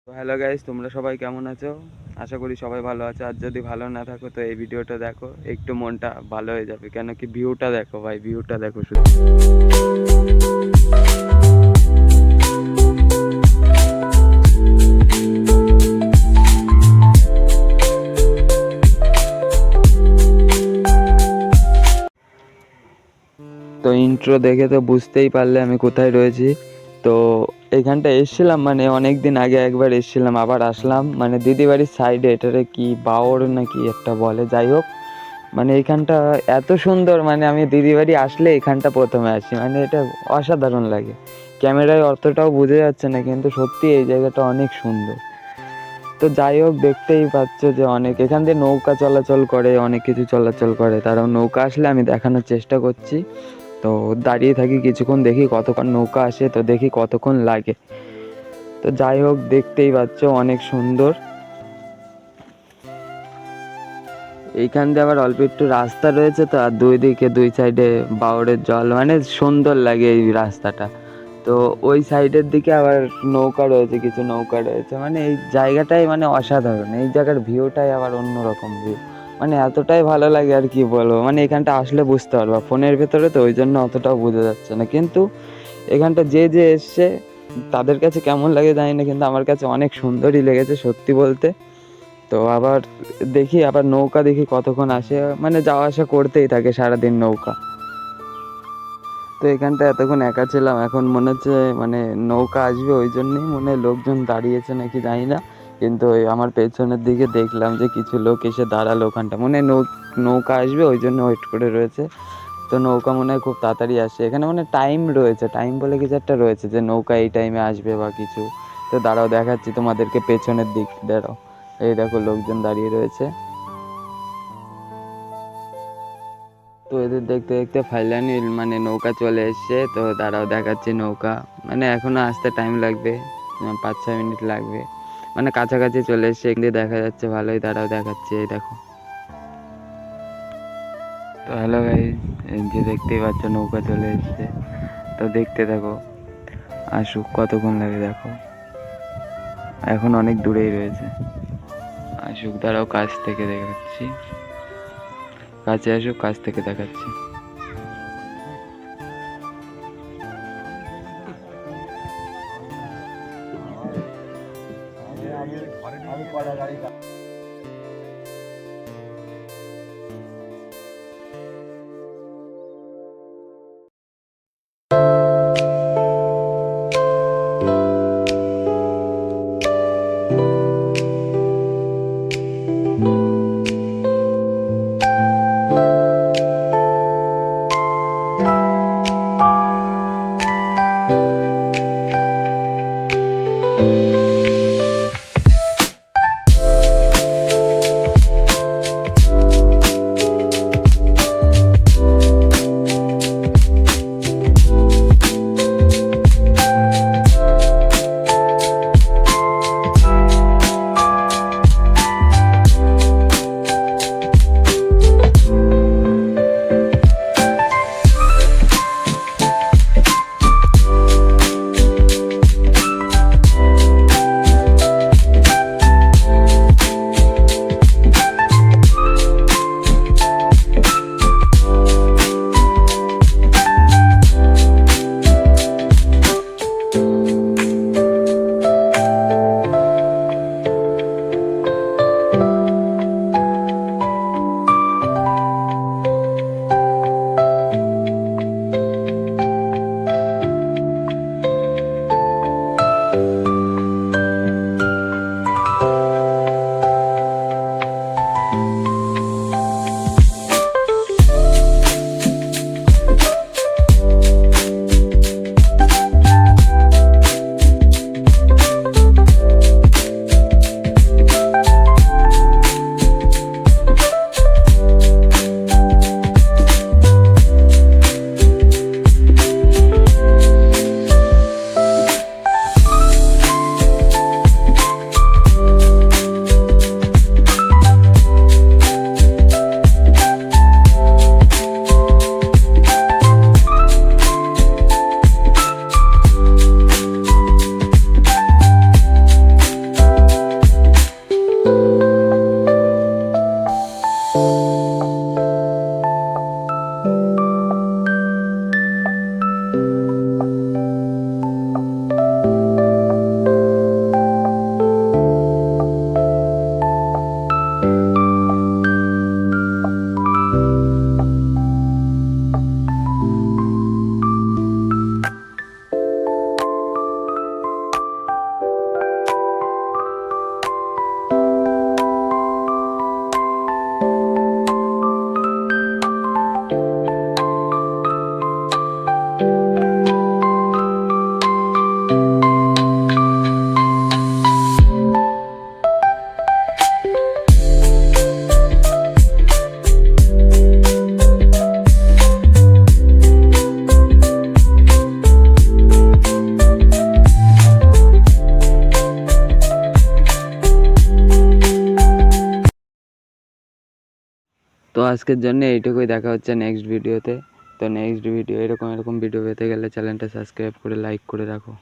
তো hello guys, তোমরা সবাই কেমন আছো? আশা করি সবাই ভালো আছো। আর যদি ভালো না থাকো তো এই ভিডিওটা দেখো, একটু মনটা ভালো হয়ে যাবে। কেন কি ভিউটা দেখো ভাই, ভিউটা দেখো শুধু। তো ইন্ট্রো দেখে তো বুঝতেই পারলে আমি কোথায় রয়েছি। তো এইখানটা এসেছিলাম, মানে অনেক দিন আগে একবার এসেছিলাম, আবার আসলাম। মানে দিদি বাড়ির সাইডে, এটারে কি বাওড় নাকি একটা বলে, যাই হোক। মানে এইখানটা এত সুন্দর, মানে আমি দিদি বাড়ি আসলে এখানটা প্রথমে আসি, মানে এটা অসাধারণ লাগে। ক্যামেরায় অতটাও বোঝা যাচ্ছে না, কিন্তু সত্যি এই জায়গাটা অনেক সুন্দর। তো যাই হোক, দেখতেই পাচ্ছ যে অনেক এখান দিয়ে নৌকা চলাচল করে, অনেক কিছু চলাচল করে। তারাও নৌকা আসলে আমি দেখানোর চেষ্টা করছি। তো দাঁড়িয়ে থাকি কিছুক্ষণ, দেখি কতক্ষণ নৌকা আসে, তো দেখি কতক্ষণ লাগে। তো যাই হোক, দেখতেই পাচ্ছ অনেক সুন্দর। এইখান দিয়ে আবার অল্প একটু রাস্তা রয়েছে, তো আর দুই দিকে দুই সাইডে বাওড়ের জল, মানে সুন্দর লাগে এই রাস্তাটা। তো ওই সাইডের দিকে আবার নৌকা রয়েছে, কিছু নৌকা রয়েছে। মানে এই জায়গাটাই মানে অসাধারণ, এই জায়গার ভিউটাই আবার অন্যরকম ভিউ। মানে এতটাই ভালো লাগে আর কি বলবো। মানে এখানটা আসলে বুঝতে পারবা, ফোনের ভেতরে তো ওই জন্য অতটাও বোঝা যাচ্ছে না, কিন্তু এখানটা যে যে এসছে তাদের কাছে কেমন লাগে জানি না, কিন্তু আমার কাছে অনেক সুন্দরই লেগেছে সত্যি বলতে। তো আবার দেখি, আবার নৌকা দেখি কতক্ষণ আসে, মানে যাওয়া আসা করতেই থাকে সারাদিন নৌকা। তো এখানটা এতক্ষণ একা ছিলাম, এখন মনে হচ্ছে মানে নৌকা আসবে, ওই জন্যই মনে হয় লোকজন দাঁড়িয়েছে নাকি জানি না। কিন্তু ওই আমার পেছনের দিকে দেখলাম যে কিছু লোক এসে দাঁড়ালো ওখানটা, মনে হয় নৌকা আসবে ওই জন্য ওয়েট করে রয়েছে। তো নৌকা মনে হয় খুব তাড়াতাড়ি আসে, এখানে মানে টাইম রয়েছে, টাইম বলে কিছু একটা রয়েছে যে নৌকা এই টাইমে আসবে বা কিছু। তো দাঁড়াও দেখাচ্ছি তোমাদেরকে, পেছনের দিক দাঁড়াও, এই দেখো লোকজন দাঁড়িয়ে রয়েছে। তো এদের দেখতে দেখতে ফাইনালি মানে নৌকা চলে এসছে। তো দাঁড়াও দেখাচ্ছি নৌকা, মানে এখনো আসতে টাইম লাগবে, 5-6 মিনিট লাগবে। মানে কাছাকাছি চলে এসছে, এখানে দেখা যাচ্ছে ভালোই। দাঁড়াও দেখাচ্ছি, এই দেখো। তো হ্যালো গাইস, এই যে দেখতেই পাচ্ছ নৌকা চলে এসছে। তো দেখতে থাকো, আসুক কতক্ষণ লাগে দেখো, এখন অনেক দূরেই রয়েছে। আসুক, দাঁড়াও কাছ থেকে দেখাচ্ছি, কাছে আসুক, কাছ থেকে দেখাচ্ছি। তো আজকের জন্য এইটুকুই, দেখা হচ্ছে নেক্সট ভিডিওতে। তো নেক্সট ভিডিও এরকম ভিডিও পেতে গেলে চ্যানেলটা সাবস্ক্রাইব করে লাইক করে রাখো।